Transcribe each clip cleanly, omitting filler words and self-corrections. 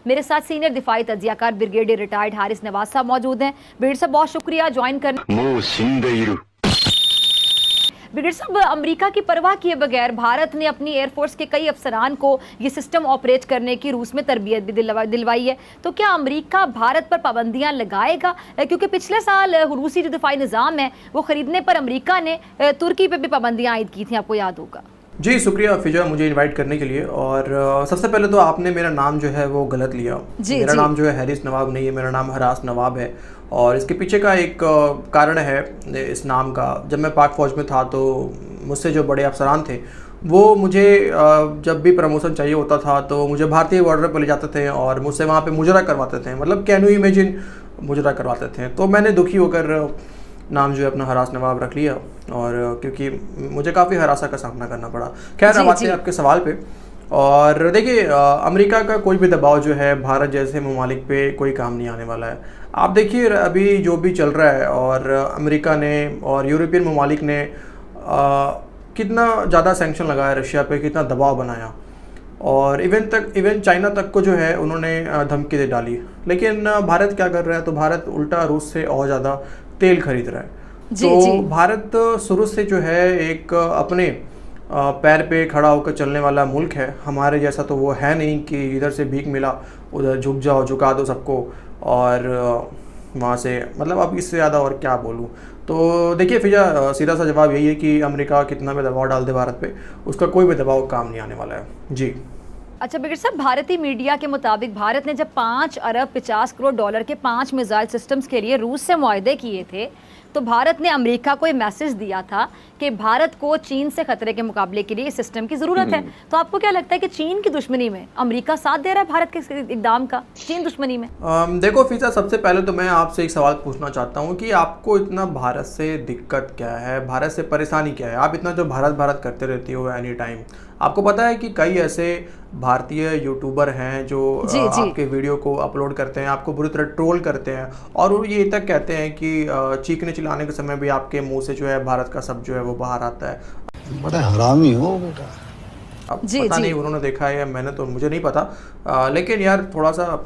मेरे साथ सीनियर दिफाई तज्जियाकार ब्रिगेडियर रिटायर्ड हारिस नवाज साहब मौजूद हैं। ब्रिगेडियर साहब बहुत शुक्रिया ज्वाइन करने। ब्रिगेडियर साहब, अमेरिका की परवाह किए बगैर भारत ने अपनी एयरफोर्स के कई अफसरान को ये सिस्टम ऑपरेट करने की रूस में तरबियत भी दिलवाई है, तो क्या अमेरिका भारत पर पाबंदियां लगाएगा? क्योंकि पिछले साल रूसी जो दिफाई निज़ाम है वो खरीदने पर अमेरिका ने तुर्की पर भी पाबंदियां आयद की थी, आपको याद होगा। जी शुक्रिया फिजा मुझे इनवाइट करने के लिए। और सबसे पहले तो आपने मेरा नाम जो है वो गलत लिया। मेरा नाम जो है हैरिस नवाब नहीं है, मेरा नाम हरास नवाब है। और इसके पीछे का एक कारण है इस नाम का। जब मैं पाक फ़ौज में था तो मुझसे जो बड़े अफसरान थे वो मुझे जब भी प्रमोशन चाहिए होता था तो मुझे भारतीय बॉर्डर पर ले जाते थे और मुझसे वहाँ पे मुजरा करवाते थे। मतलब कैन यू इमेजिन, मुजरा करवाते थे। तो मैंने दुखी होकर नाम जो है अपना हरास नवाब रख लिया, और क्योंकि मुझे काफ़ी हरासा का सामना करना पड़ा। खैर अब आते हैं आपके सवाल पे। और देखिए अमेरिका का कोई भी दबाव जो है भारत जैसे ममालिक पे कोई काम नहीं आने वाला है। आप देखिए अभी जो भी चल रहा है, और अमेरिका ने और यूरोपियन ममालिक ने कितना ज़्यादा सैंक्शन लगाया रशिया पे, कितना दबाव बनाया, और इवन चाइना तक को जो है उन्होंने धमकी दे डाली। लेकिन भारत क्या कर रहा है? तो भारत उल्टा रूस से और ज़्यादा तेल खरीद रहा है। तो भारत शुरू से जो है एक अपने पैर पे खड़ा होकर चलने वाला मुल्क है। हमारे जैसा तो वो है नहीं कि इधर से भीख मिला उधर झुक जाओ, झुका दो सबको, और वहाँ से मतलब अब इससे ज़्यादा और क्या बोलूँ। तो देखिए फिजा सीधा सा जवाब यही है कि अमेरिका कितना भी दबाव डाल दे भारत पे, उसका कोई भी दबाव काम नहीं आने वाला है। जी अच्छा ब्रिगेडियर साहब, भारतीय मीडिया के मुताबिक भारत ने जब 5 अरब 50 करोड़ डॉलर के 5 मिसाइल सिस्टम्स के लिए रूस से मुआहदे किए थे, तो भारत ने अमेरिका को ये मैसेज दिया था कि भारत को चीन से खतरे के मुकाबले के लिए इस सिस्टम की ज़रूरत है। तो आपको क्या लगता है कि चीन की दुश्मनी में अमेरिका साथ दे रहा है भारत के इकदाम का, चीन दुश्मनी में? देखो फिजा, सबसे पहले तो मैं आपसे एक सवाल पूछना चाहता हूँ कि आपको इतना भारत से दिक्कत क्या है, भारत से परेशानी क्या है? आप इतना जो भारत भारत करते रहती हो एनी टाइम। आपको पता है कि कई ऐसे भारतीय यूट्यूबर हैं जो आपके वीडियो को अपलोड करते हैं, आपको बुरी तरह ट्रोल करते हैं, और वो ये तक कहते हैं कि चीखने चिल्लाने के समय भी आपके मुंह से जो है भारत का शब्द जो है वो बाहर आता है। बड़ा हरामी हो बेटा। अब पता नहीं उन्होंने देखा है या मैंने, तो मुझे नहीं पता। लेकिन यार थोड़ा सा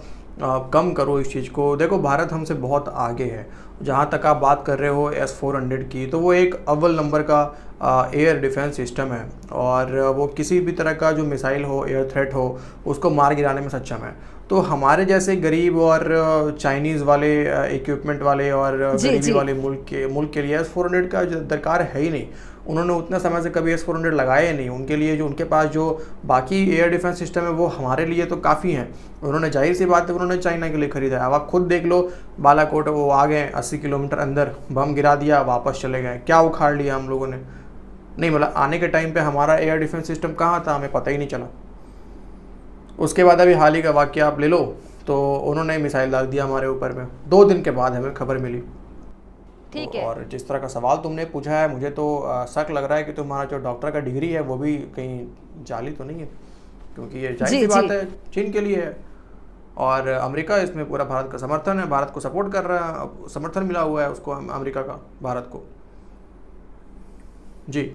कम करो इस चीज़ को। देखो भारत हमसे बहुत आगे है। जहाँ तक आप बात कर रहे हो S-400 की, तो वो एक अव्वल नंबर का एयर डिफेंस सिस्टम है, और वो किसी भी तरह का जो मिसाइल हो, एयर थ्रेट हो, उसको मार गिराने में सक्षम है। तो हमारे जैसे गरीब और चाइनीज़ वाले इक्विपमेंट वाले और गरीबी वाले मुल्क के लिए S-400 का दरकार है ही नहीं। उन्होंने उतने समय से कभी S-400 लगाए नहीं। उनके लिए जो उनके पास जो बाकी एयर डिफेंस सिस्टम है वो हमारे लिए तो काफ़ी हैं। उन्होंने जाहिर सी बात है उन्होंने चाइना के लिए ख़रीदा है। अब आप खुद देख लो, बालाकोट वो आ गए 80 किलोमीटर अंदर, बम गिरा दिया, वापस चले गए। क्या उखाड़ लिया हम लोगों ने? नहीं, मतलब आने के टाइम पे हमारा एयर डिफेंस सिस्टम कहाँ था हमें पता ही नहीं चला। उसके बाद अभी हाल ही का वाक़या आप ले लो, तो उन्होंने मिसाइल डाल दिया हमारे ऊपर में, 2 दिन के बाद हमें खबर मिली। ठीक है। और जिस तरह का सवाल तुमने पूछा है, मुझे तो शक लग रहा है कि तुम्हारा जो डॉक्टर का डिग्री है वो भी कहीं जाली तो नहीं है, क्योंकि ये जाहिर सी बात है चीन के लिए है, और अमेरिका इसमें पूरा भारत का समर्थन है, भारत को सपोर्ट कर रहा है, समर्थन मिला हुआ है उसको, अमेरिका का भारत को। जी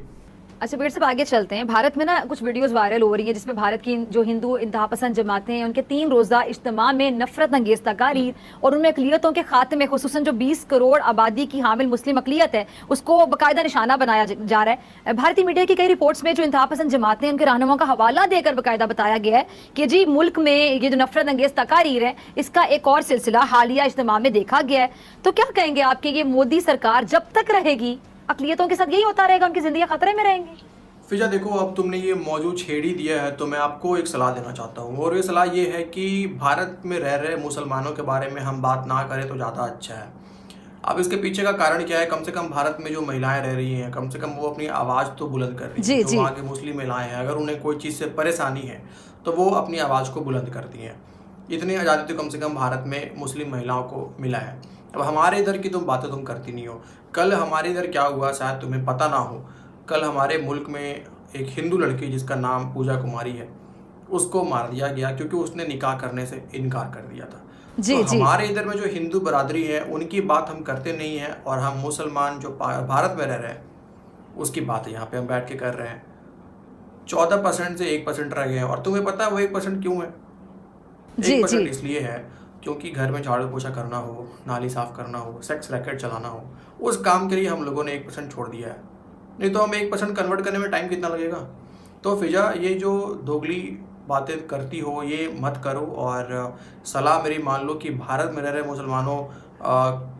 अच्छा ब्रिगेडियर साहब, आगे चलते हैं। भारत में ना कुछ वीडियोस वायरल हो रही है जिसमें भारत की जो हिंदू इंतहा पसंद जमातें हैं उनके 3 रोज़ा इज्तिमा में नफरत अंगेज़ तकारीर और उनमें अक़लियतों के खात्मे, खुसूसन जो 20 करोड़ आबादी की हामिल मुस्लिम अक़लियत है उसको बाकायदा निशाना बनाया जा रहा है। भारतीय मीडिया की कई रिपोर्ट्स में जो इंतहा पसंद जमातें हैं उनके रहनुमाओं का हवाला देकर बाकायदा बताया गया है कि जी मुल्क में ये जो नफरत अंगेज़ तकारीर है इसका एक और सिलसिला हालिया इज्तिमा में देखा गया है। तो क्या कहेंगे आपके, ये मोदी सरकार जब तक रहेगी अक़लियतों के साथ यही होता रहेगा, उनकी ज़िंदगी खतरे में रहेंगी? फिजा देखो, अब तुमने ये मौजूद छेड़ ही दिया है तो मैं आपको एक सलाह देना चाहता हूँ, और ये सलाह ये है कि भारत में रह रहे मुसलमानों के बारे में हम बात ना करें तो ज़्यादा अच्छा है। अब इसके पीछे का कारण क्या है? कम से कम भारत में जो महिलाएं रह रही हैं, कम से कम वो अपनी आवाज़ तो बुलंद कर रही हैं। जो वहाँ की मुस्लिम महिलाएं हैं, अगर उन्हें कोई चीज़ से परेशानी है तो वो अपनी आवाज़ को बुलंद करती हैं। इतनी आज़ादी तो कम से कम भारत में मुस्लिम महिलाओं को मिला है। अब हमारे इधर की तुम बातें तुम करती नहीं हो। कल हमारे इधर क्या हुआ शायद तुम्हें पता ना हो। कल हमारे मुल्क में एक हिंदू लड़की जिसका नाम पूजा कुमारी है, उसको मार दिया गया क्योंकि उसने निकाह करने से इनकार कर दिया था। तो हमारे इधर में जो हिंदू बरादरी है उनकी बात हम करते नहीं हैं, और हम मुसलमान जो भारत में रह रहे हैं उसकी बात यहाँ पे हम बैठ के कर रहे हैं। 14% से 1% रह गए हैं, और तुम्हें पता है वो 1% क्यों है? जी, 1% जी। इसलिए है क्योंकि घर में झाड़ू पोछा करना हो, नाली साफ करना हो, सेक्स रैकेट चलाना हो, उस काम के लिए हम लोगों ने 1% छोड़ दिया है। नहीं तो हमें 1% कन्वर्ट करने में टाइम कितना लगेगा? तो फिजा, ये जो दोगली बातें करती हो ये मत करो, और सलाह मेरी मान लो कि भारत में रह रहे मुसलमानों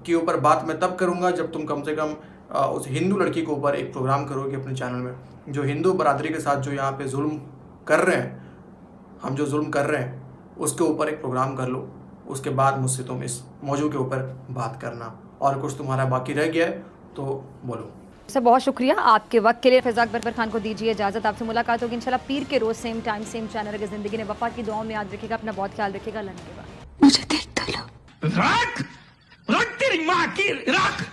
के ऊपर बात मैं तब करूँगा जब तुम कम से कम उस हिंदू लड़की के ऊपर एक प्रोग्राम करोगे अपने चैनल में, जो हिंदू बरादरी के साथ जो यहाँ पे जुल्म कर रहे हैं, हम जो जुल्म कर रहे हैं उसके ऊपर एक प्रोग्राम कर लो। उसके बाद मुझसे तुम इस मौजू के ऊपर बात करना, और कुछ तुम्हारा बाकी रह गया है तो बोलो। सर बहुत शुक्रिया आपके वक्त के लिए। फिजा अकबर खान को दीजिए इजाजत, आपसे मुलाकात होगी इंशाल्लाह पीर के रोज, सेम टाइम सेम चैनल। अगर जिंदगी ने वफा की दुआओं में याद रखिएगा, अपना बहुत ख्याल रखिएगा। अल्लाह के बाद मुझे देख तो लो। रख तेरी माँ की रख।